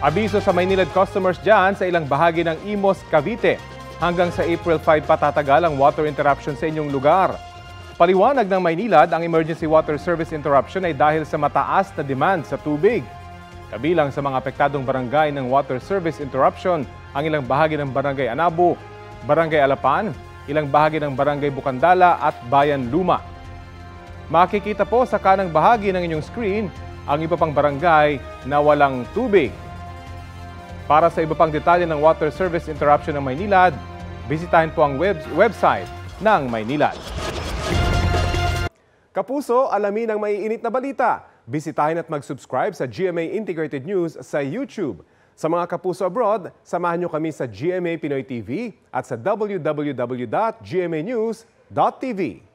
Abiso sa Maynilad customers dyan sa ilang bahagi ng Imos, Cavite. Hanggang sa April 5 patatagal ang water interruption sa inyong lugar. Paliwanag ng Maynilad, ang emergency water service interruption ay dahil sa mataas na demand sa tubig. Kabilang sa mga apektadong barangay ng water service interruption, ang ilang bahagi ng Barangay Anabo, Barangay Alapan, ilang bahagi ng Barangay Bukandala at Bayan Luma. Makikita po sa kanang bahagi ng inyong screen ang iba pang barangay na walang tubig. Para sa iba pang detalye ng water service interruption ng Maynilad, bisitahin po ang website ng Maynilad. Kapuso, alamin ang maiinit na balita. Bisitahin at mag-subscribe sa GMA Integrated News sa YouTube. Sa mga kapuso abroad, samahan nyo kami sa GMA Pinoy TV at sa www.gmanews.tv.